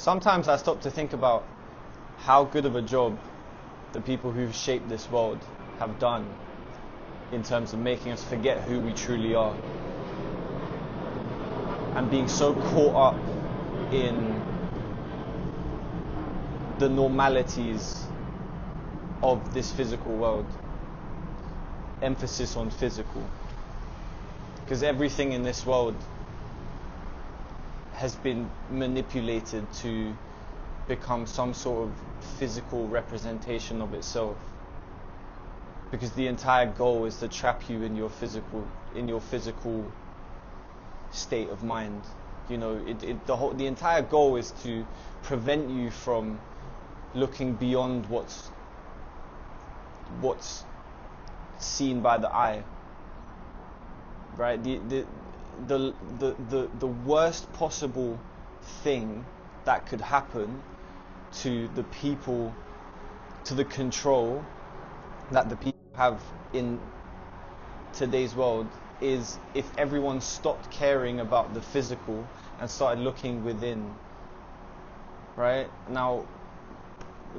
Sometimes I stop to think about how good of a job the people who've shaped this world have done in terms of making us forget who we truly are and being so caught up in the normalities of this physical world. Emphasis on physical. Because everything in this world has been manipulated to become some sort of physical representation of itself. Because the entire goal is to trap you in your physical state of mind. You know, the entire goal is to prevent you from looking beyond what's seen by the eye. Right? The worst possible thing that could happen to the people, to the control that the people have in today's world, is if everyone stopped caring about the physical and started looking within. Right? Now,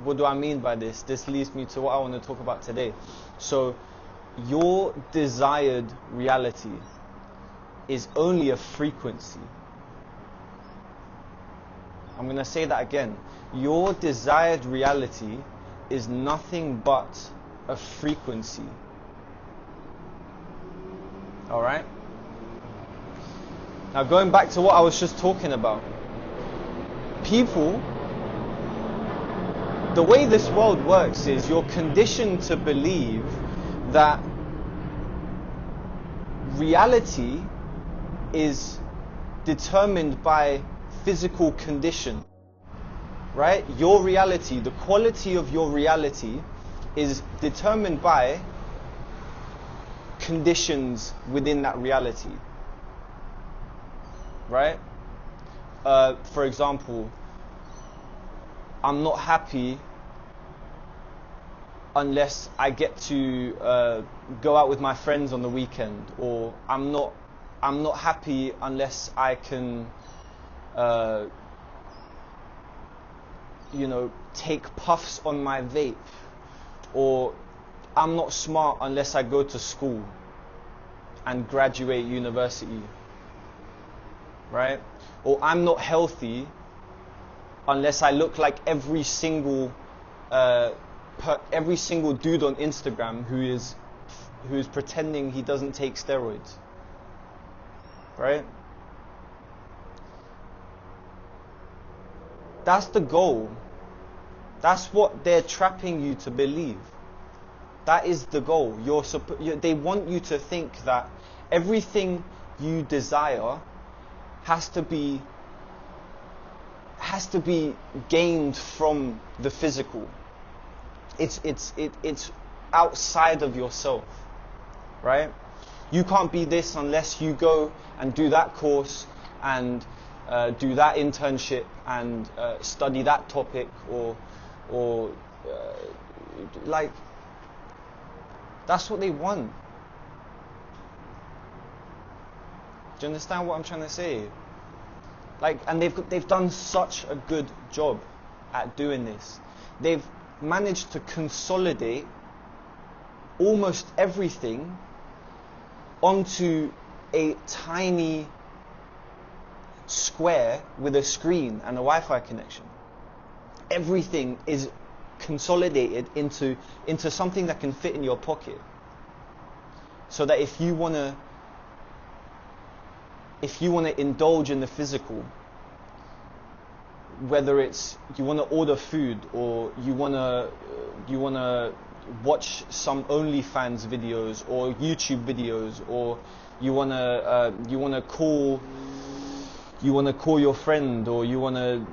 what do I mean by this? This leads me to what I want to talk about today. So, your desired reality is only a frequency. I'm going to say that again. Your desired reality is nothing but a frequency. Alright? Now going back to what I was just talking about. People, the way this world works is you're conditioned to believe that reality is determined by physical condition, right? Your reality, the quality of your reality is determined by conditions within that reality, right? For example, I'm not happy unless I get to go out with my friends on the weekend, or I'm not happy unless I can take puffs on my vape, or I'm not smart unless I go to school and graduate university, right? Or I'm not healthy unless I look like every single dude on Instagram who is pretending he doesn't take steroids, right? That's the goal. That's what they're trapping you to believe. That is the goal. They want you to think that everything you desire has to be gained from the physical. It's outside of yourself, right? You can't be this unless you go and do that course and do that internship and study that topic, or like, that's what they want. Do you understand what I'm trying to say? Like, and they've done such a good job at doing this. They've managed to consolidate almost everything onto a tiny square with a screen and a Wi-Fi connection. Everything is consolidated into something that can fit in your pocket, so that if you want to indulge in the physical, whether it's you want to order food, or you want to watch some OnlyFans videos or YouTube videos, or you want to call your friend, or you want to,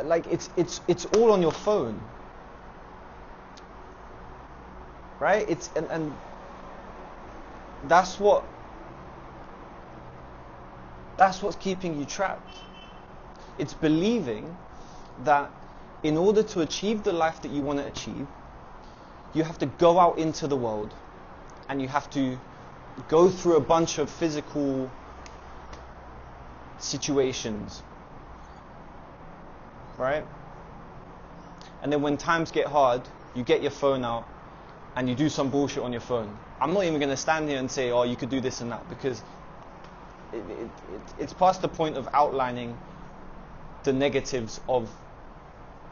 like, it's all on your phone, right? And that's what's keeping you trapped. It's believing that in order to achieve the life that you want to achieve, you have to go out into the world and you have to go through a bunch of physical situations right? And then when times get hard, you get your phone out and you do some bullshit on your phone. I'm not even going to stand here and say, oh, you could do this and that, because it's past the point of outlining the negatives of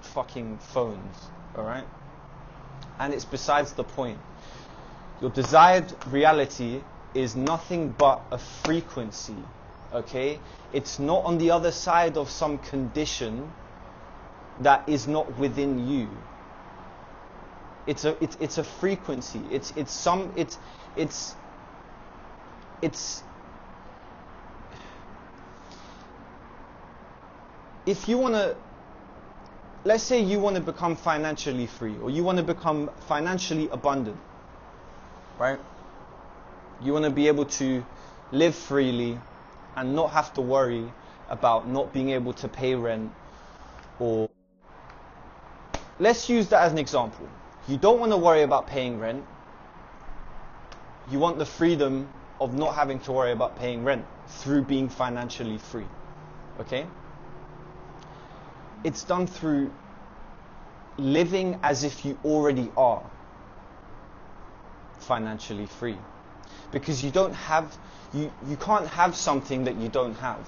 fucking phones, alright? And it's besides the point. Your desired reality is nothing but a frequency, okay? It's not on the other side of some condition that is not within you. It's a frequency. If you want to, let's say you want to become financially free, or you want to become financially abundant, right? You want to be able to live freely and not have to worry about not being able to pay rent, or let's use that as an example. You don't want to worry about paying rent. You want the freedom of not having to worry about paying rent through being financially free, okay? It's done through living as if you already are financially free, because you can't have something that you don't have.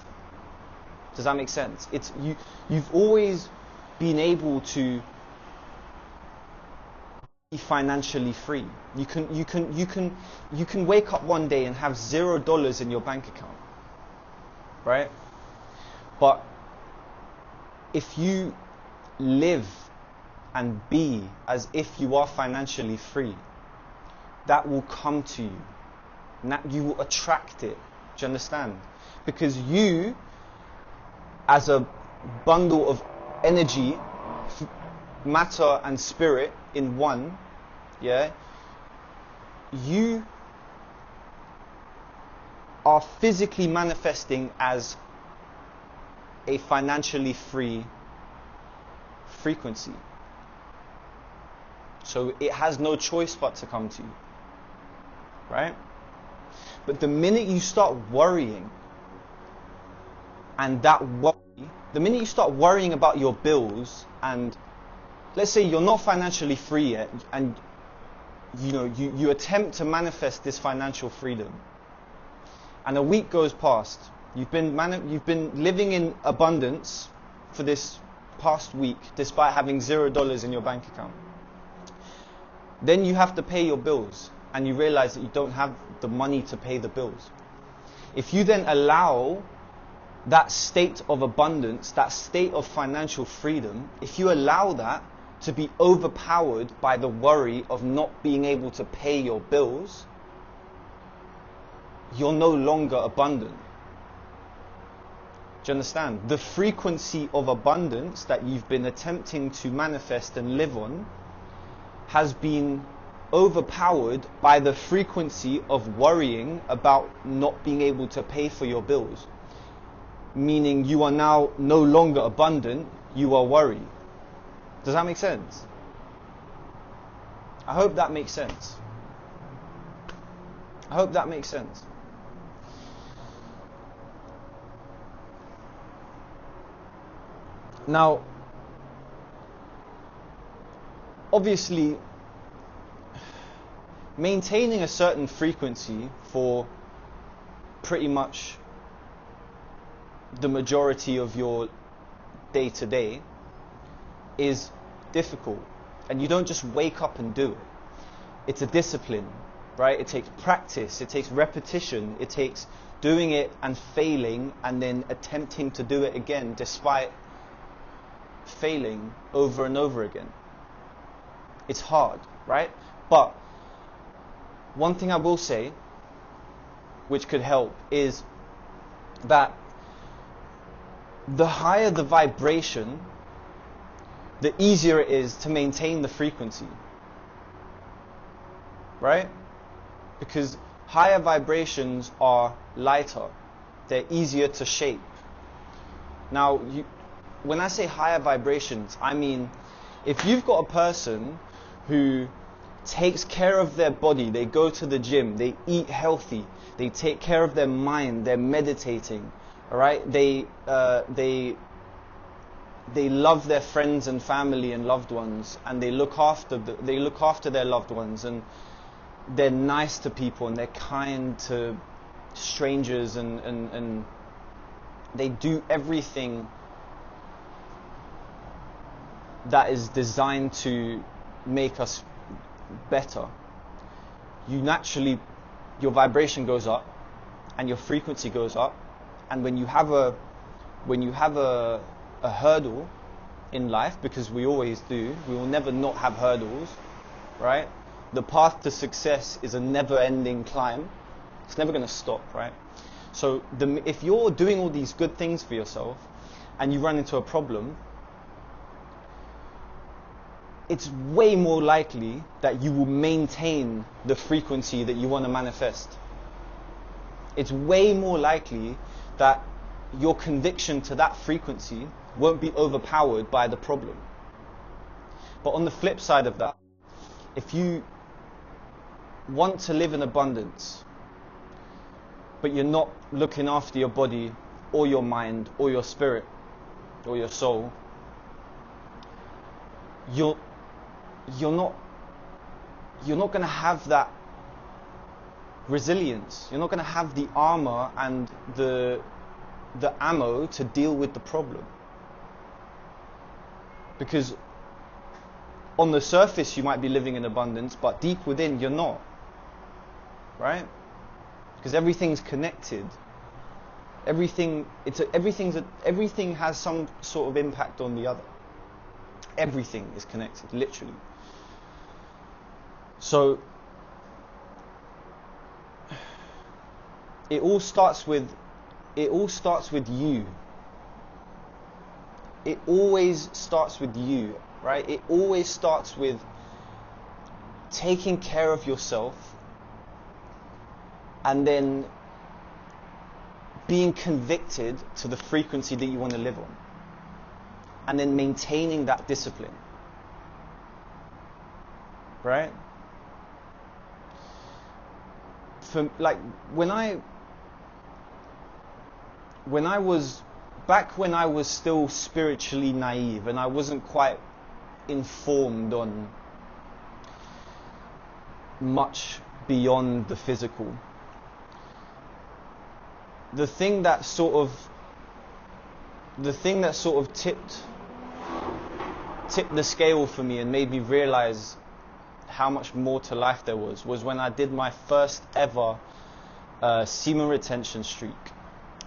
Does that make sense? You've always been able to be financially free. You can wake up one day and have $0 in your bank account, right? But if you live and be as if you are financially free, that will come to you. And that you will attract it. Do you understand? Because you, as a bundle of energy, matter and spirit in one, yeah, you are physically manifesting as a financially free frequency. So it has no choice but to come to you, right? But the minute you start worrying, and the minute you start worrying about your bills, and let's say you're not financially free yet, and you attempt to manifest this financial freedom, and a week goes past, you've been living in abundance for this past week despite having $0 in your bank account. Then you have to pay your bills and you realize that you don't have the money to pay the bills. If you then allow that state of abundance, that state of financial freedom, if you allow that to be overpowered by the worry of not being able to pay your bills, you're no longer abundant. Do you understand? The frequency of abundance that you've been attempting to manifest and live on has been overpowered by the frequency of worrying about not being able to pay for your bills. Meaning you are now no longer abundant, you are worried. Does that make sense? I hope that makes sense. I hope that makes sense. Now, obviously, maintaining a certain frequency for pretty much the majority of your day-to-day is difficult, and you don't just wake up and do it. It's a discipline, right? It takes practice, it takes repetition, it takes doing it and failing and then attempting to do it again despite failing over and over again. It's hard, right? But one thing I will say, which could help, is that the higher the vibration, the easier it is to maintain the frequency, right? Because higher vibrations are lighter, they're easier to shape. Now, when I say higher vibrations, I mean if you've got a person who takes care of their body, they go to the gym, they eat healthy, they take care of their mind, they're meditating, all right? They they love their friends and family and loved ones, and they look after their loved ones, and they're nice to people, and they're kind to strangers, and they do everything that is designed to make us better, your vibration goes up and your frequency goes up. And when you have a hurdle in life, because we always do, we will never not have hurdles, right? The path to success is a never-ending climb. It's never going to stop, right? So if you're doing all these good things for yourself and you run into a problem, it's way more likely that you will maintain the frequency that you want to manifest. It's way more likely that your conviction to that frequency won't be overpowered by the problem. But on the flip side of that, if you want to live in abundance, but you're not looking after your body or your mind or your spirit or your soul, you're not going to have that resilience. You're not going to have the armor and the ammo to deal with the problem. Because on the surface you might be living in abundance, but deep within you're not. Right? Because everything's connected. Everything has some sort of impact on the other. Everything is connected, literally. So it all starts with you. It always starts with you, right? It always starts with taking care of yourself and then being convicted to the frequency that you want to live on, and then maintaining that discipline, right? When I was still spiritually naive and I wasn't quite informed on much beyond the physical, the thing that sort of tipped the scale for me and made me realize how much more to life there was when I did my first ever semen retention streak.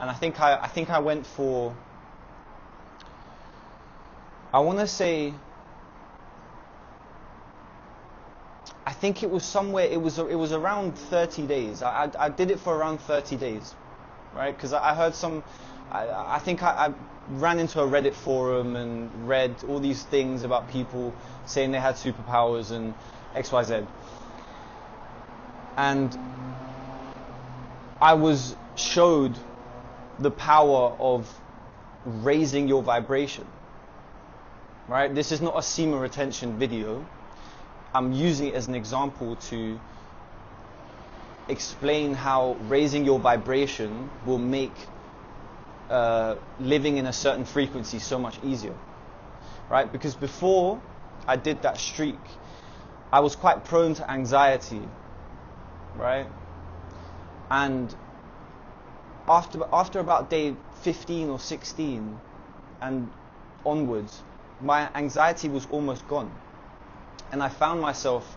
And I think I went for, I want to say, I think it was around 30 days. I did it for around 30 days, right? Because I heard I think I ran into a Reddit forum and read all these things about people saying they had superpowers and XYZ. And I was showed the power of raising your vibration, right? This is not a semen retention video. I'm using it as an example to explain how raising your vibration will make living in a certain frequency so much easier, right? Because before I did that streak, I was quite prone to anxiety, right? And after about day 15 or 16 and onwards, my anxiety was almost gone. And I found myself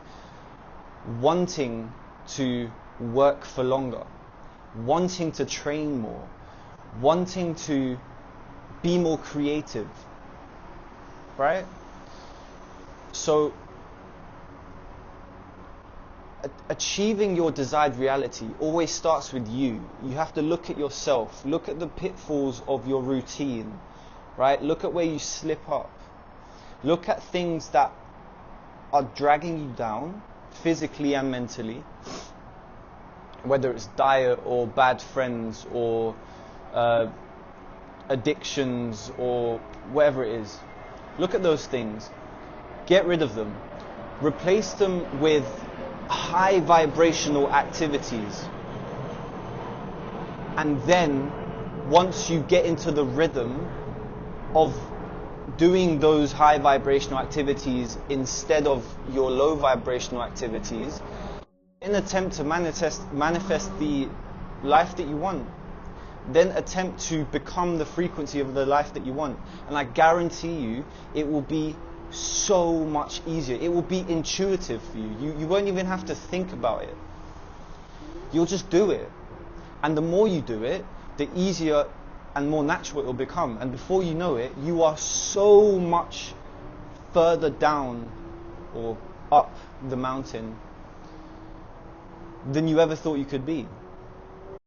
wanting to work for longer, wanting to train more, wanting to be more creative, right? So achieving your desired reality always starts with you. You have to look at yourself, look at the pitfalls of your routine, right? Look at where you slip up. Look at things that are dragging you down physically and mentally, whether it's diet or bad friends or addictions or whatever it is. Look at those things, get rid of them, replace them with high vibrational activities, and then once you get into the rhythm of doing those high vibrational activities instead of your low vibrational activities in an attempt to manifest the life that you want. Then attempt to become the frequency of the life that you want. And I guarantee you, it will be so much easier. It will be intuitive for you. You won't even have to think about it. You'll just do it. And the more you do it, the easier and more natural it will become. And before you know it, you are so much further down or up the mountain than you ever thought you could be.